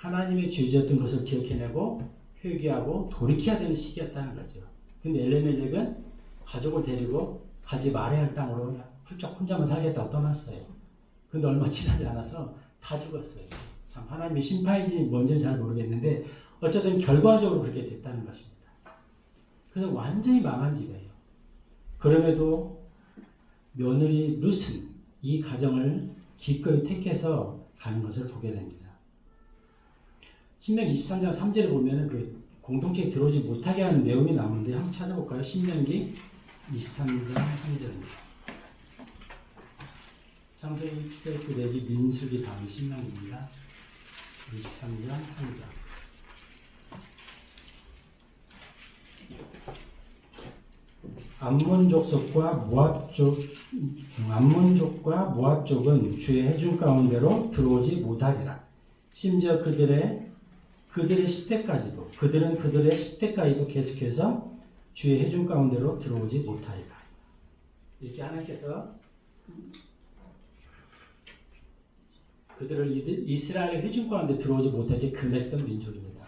하나님의 죄지었던 것을 기억해내고 회개하고 돌이켜야 되는 시기였다는 거죠. 근데 엘레멜렉은 가족을 데리고 가지 말아야 할 땅으로 훌쩍 혼자만 살겠다고 떠났어요. 근데 얼마 지나지 않아서 다 죽었어요. 참 하나님의 심판인지 뭔지는 잘 모르겠는데 어쨌든 결과적으로 그렇게 됐다는 것입니다. 그래서 완전히 망한 집이에요. 그럼에도 며느리 룻은 이 가정을 기꺼이 택해서 가는 것을 보게 됩니다. 신명기 23장 3절에 보면은 그 공동체에 들어오지 못하게 하는 내용이 나오는데 한번 찾아볼까요? 신명기 23장 3절입니다. 창세기, 출애굽기, 민수기 다음 신명기입니다. 23장 3절. 암몬족과 모압족은 주의 해준 가운데로 들어오지 못하리라. 심지어 그들의 10대까지도 그들은 그들의 10대까지도 계속해서 주의 해준 가운데로 들어오지 못하리라. 이렇게 하나님께서 그들을 이스라엘의 회중 가운데 들어오지 못하게 금했던 민족입니다.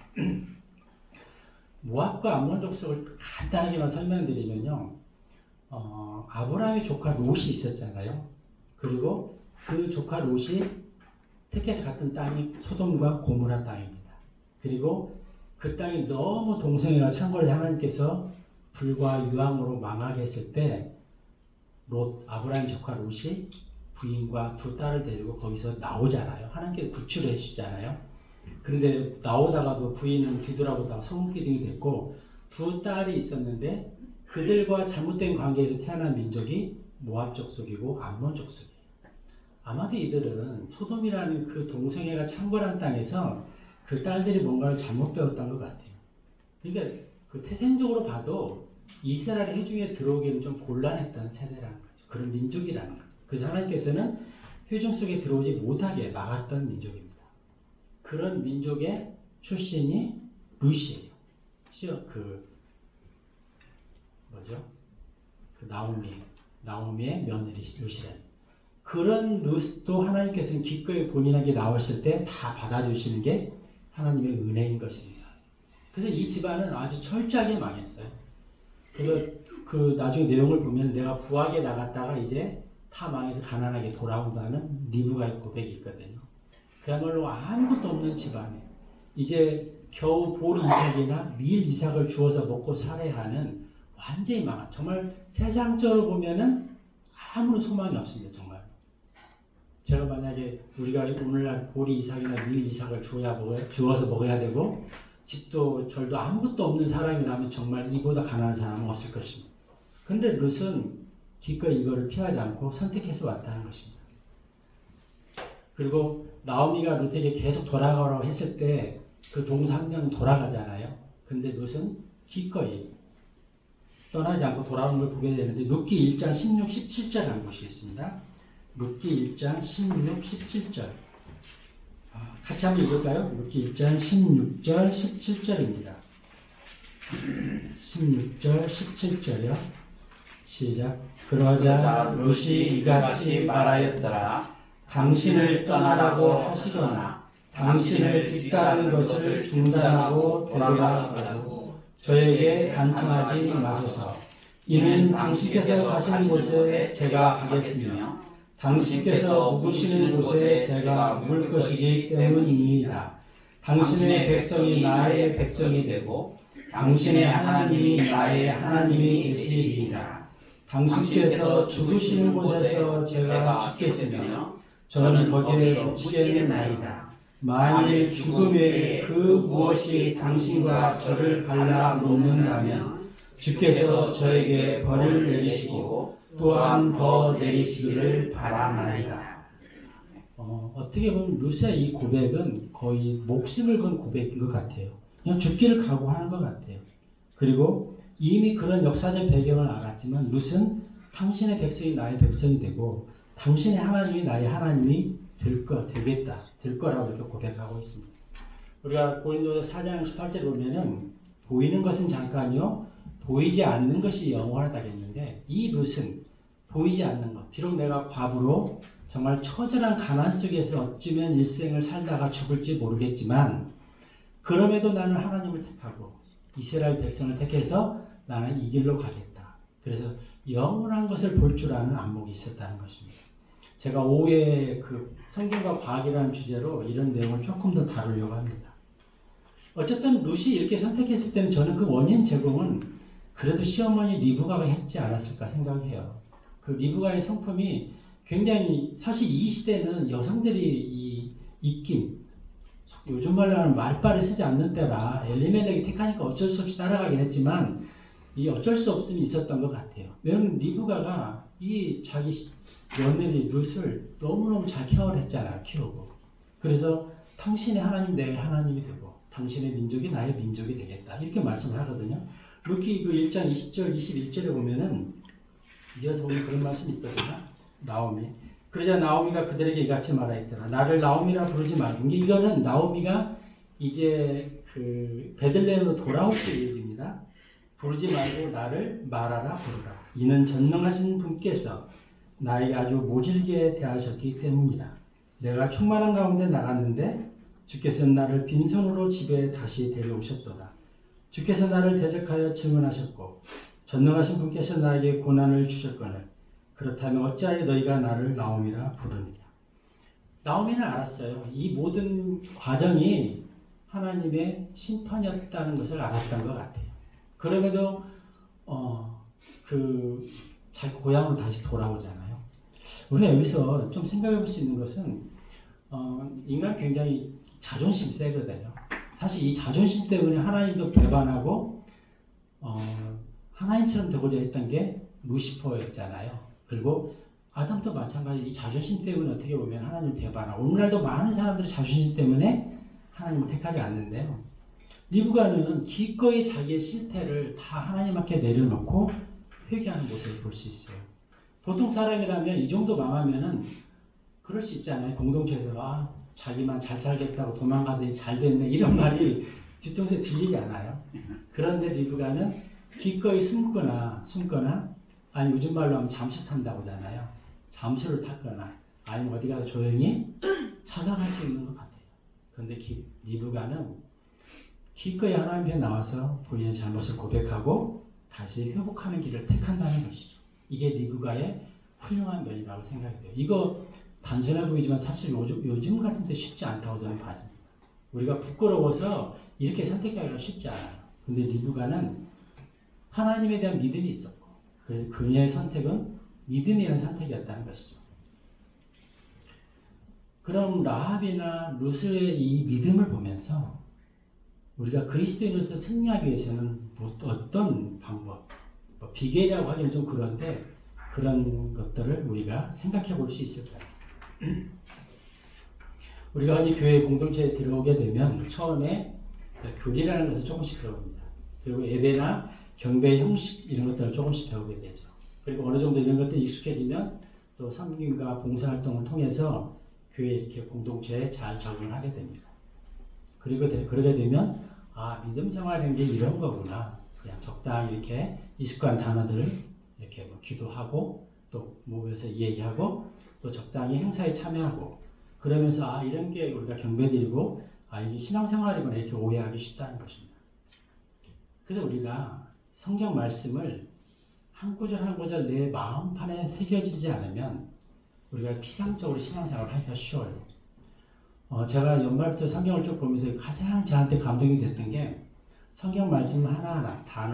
모압과 암몬 족속을 간단하게만 설명드리면요, 아브라함의 조카 롯이 있었잖아요. 그리고 그 조카 롯이 택해서 갔던 땅이 소돔과 고모라 땅입니다. 그리고 그 땅이 너무 동성애가 창궐해서 하나님께서 불과 유황으로 망하게 했을 때 아브라함 조카 롯이 부인과 두 딸을 데리고 거기서 나오잖아요. 하나님께서 구출해 주잖아요. 그런데 나오다가도 부인은 뒤돌아보다가 소금기둥이 됐고 두 딸이 있었는데 그들과 잘못된 관계에서 태어난 민족이 모압 족속이고 암몬 족속이에요. 아마도 이들은 소돔이라는 그 동성애가 창궐한 땅에서 그 딸들이 뭔가를 잘못 배웠던 것 같아요. 그러니까 그 태생적으로 봐도 이스라엘 회중에 들어오기는 좀 곤란했던 세대라는 거죠. 그런 민족이라는 거죠. 그래서 하나님께서는 회중 속에 들어오지 못하게 막았던 민족입니다. 그런 민족의 출신이 룻이에요. 나오미의 며느리 룻이라는. 그런 룻도 하나님께서는 기꺼이 본인에게 나왔을 때 다 받아주시는 게 하나님의 은혜인 것입니다. 그래서 이 집안은 아주 철저하게 망했어요. 그래서 그 나중에 내용을 보면 내가 부하게 나갔다가 이제 다 망해서 가난하게 돌아온다는 리브가의 고백이 있거든요. 그야말로 아무것도 없는 집안에 이제 겨우 보리 이삭이나 밀 이삭을 주워서 먹고 살아야 하는 완전히 망한, 정말 세상적으로 보면은 아무런 소망이 없습니다. 정말. 제가 만약에 우리가 오늘날 보리 이삭이나 밀 이삭을 주워서 먹어야 되고 집도 절도 아무것도 없는 사람이라면 정말 이보다 가난한 사람은 없을 것입니다. 근데 룻은 기꺼이 이거를 피하지 않고 선택해서 왔다는 것입니다. 그리고 나오미가 룻에게 계속 돌아가라고 했을 때 그 동서 한 명은 돌아가잖아요. 근데 룻은 기꺼이 떠나지 않고 돌아오는 걸 보게 되는데 룻기 1장 16, 17절 한번 보시겠습니다. 룻기 1장 16, 17절 같이 한번 읽을까요? 룻기 1장 16절, 17절입니다. 16절, 17절이요. 시작. 그러자 룻이 이같이 말하였더라. 당신을 떠나라고 하시거나 당신을 뒤따르는 것을 중단하고 되돌아가라고 저에게 간청하지 마소서. 이는 당신께서 가시는 곳에 제가 가겠으며 당신께서 묵으시는 곳에 제가 묵을 것이기 때문이니이다. 당신의 백성이 나의 백성이 되고 당신의 하나님이 나의 하나님이 되시리이다. 당신께서 죽으시는 곳에서 제가 죽겠으며 저는 거기에 묻히겠나이다. 만일 죽음 외에 그 무엇이 당신과 저를 갈라 놓는다면 주께서 저에게 벌을 내리시고 또한 더 내리시기를 바라나이다. 어떻게 보면 룻의 이 고백은 거의 목숨을 건 고백인 것 같아요. 그냥 죽기를 각오하는 것 같아요. 그리고 이미 그런 역사적 배경을 알았지만 룻은 당신의 백성이 나의 백성이 되고 당신의 하나님이 나의 하나님이 될 거라고 이렇게 고백하고 있습니다. 우리가 고린도서 4장 18절 보면은 보이는 것은 잠깐이요 보이지 않는 것이 영원하다 했는데 이 룻은 보이지 않는 것, 비록 내가 과부로 정말 처절한 가난 속에서 어쩌면 일생을 살다가 죽을지 모르겠지만 그럼에도 나는 하나님을 택하고 이스라엘 백성을 택해서 나는 이 길로 가겠다. 그래서 영원한 것을 볼 줄 아는 안목이 있었다는 것입니다. 제가 오후에 그 성경과 과학이라는 주제로 이런 내용을 조금 더 다루려고 합니다. 어쨌든 룻이 이렇게 선택했을 때는 저는 그 원인 제공은 그래도 시어머니 리브가가 했지 않았을까 생각해요. 그 리브가의 성품이 굉장히 사실 이 시대는 여성들이 이 입김, 요즘 말로 하는 말빨을 쓰지 않는 때라 엘리멜렉이 택하니까 어쩔 수 없이 따라가긴 했지만 이 어쩔 수 없음이 있었던 것 같아요. 왜냐하면 리브가가 이 자기 며느리 룻을 너무너무 잘 케어를 했잖아요. 키우고. 그래서 당신의 하나님 내 하나님이 되고 당신의 민족이 나의 민족이 되겠다. 이렇게 말씀을 하거든요. 루키 그 1장 20절 21절에 보면은 이어서 보면 그런 말씀이 있거든요. 나오미. 그러자 나오미가 그들에게 이같이 말하였더라. 나를 나오미라 부르지 말고. 이거는 나오미가 이제 그 베들레헴으로 돌아올 때 얘기입니다. 부르지 말고 나를 마라라 부르라. 이는 전능하신 분께서 나에게 아주 모질게 대하셨기 때문이다. 내가 충만한 가운데 나갔는데 주께서는 나를 빈손으로 집에 다시 데려오셨도다. 주께서 나를 대적하여 증언하셨고 전능하신 분께서 나에게 고난을 주셨거늘 그렇다면 어찌하여 너희가 나를 나오미라 부르느냐. 나오미는 알았어요. 이 모든 과정이 하나님의 심판이었다는 것을 알았던 것 같아요. 그럼에도 그 자기 고향으로 다시 돌아오잖아요. 우리가 여기서 좀 생각해 볼 수 있는 것은 인간 굉장히 자존심 세거든요. 사실 이 자존심 때문에 하나님도 배반하고 하나님처럼 되고자 했던 게 루시퍼였잖아요. 그리고 아담도 마찬가지. 이 자존심 때문에 어떻게 보면 하나님을 배반하고 오늘날도 많은 사람들이 자존심 때문에 하나님을 택하지 않는데요. 리브가는 기꺼이 자기의 실태를 다 하나님 앞에 내려놓고 회개하는 모습을 볼 수 있어요. 보통 사람이라면 이 정도 망하면은 그럴 수 있잖아요. 공동체에서 자기만 잘 살겠다고 도망가더니 잘 됐네 이런 말이 뒤통수에 들리지 않아요. 그런데 리브가는 기꺼이 숨거나 아니 요즘 말로 하면 잠수 탄다고 하잖아요. 잠수를 탔거나 아니면 어디 가서 조용히 차선할 수 있는 것 같아요. 그런데 리브가는 기꺼이 하나님 앞에 나와서 본인의 잘못을 고백하고 다시 회복하는 길을 택한다는 것이죠. 이게 리브가의 훌륭한 면이라고 생각이 돼요. 이거 단순해 보이지만 사실 요즘 같은 때 쉽지 않다고 저는 봐집니다. 우리가 부끄러워서 이렇게 선택하기가 쉽지 않아요. 근데 리브가는 하나님에 대한 믿음이 있었고 그녀의 선택은 믿음에 대한 선택이었다는 것이죠. 그럼 라합이나 룻의 이 믿음을 보면서 우리가 그리스도인으로서 승리하기 위해서는 어떤 방법, 비결이라고 하기는 좀 그런데 그런 것들을 우리가 생각해 볼 수 있을까요? 우리가 흔히 교회 공동체에 들어오게 되면 처음에 교리라는 것을 조금씩 배웁니다. 그리고 예배나 경배 형식 이런 것들을 조금씩 배우게 되죠. 그리고 어느 정도 이런 것들이 익숙해지면 또 섬김과 봉사활동을 통해서 교회 이렇게 공동체에 잘 적응을 하게 됩니다. 그리고 그러게 되면 믿음 생활이라는 게 이런 거구나. 그냥 적당히 이렇게 익숙한 단어들을 이렇게 기도하고 또 모여서 얘기하고 또 적당히 행사에 참여하고 그러면서 이런 게 우리가 경배드리고 이게 신앙생활이구나 이렇게 오해하기 쉽다는 것입니다. 그래서 우리가 성경 말씀을 한 구절 한 구절 내 마음판에 새겨지지 않으면 우리가 피상적으로 신앙생활을 하기가 쉬워요. 제가 연말부터 성경을 쭉 보면서 가장 저한테 감동이 됐던 게 성경 말씀 하나하나 단어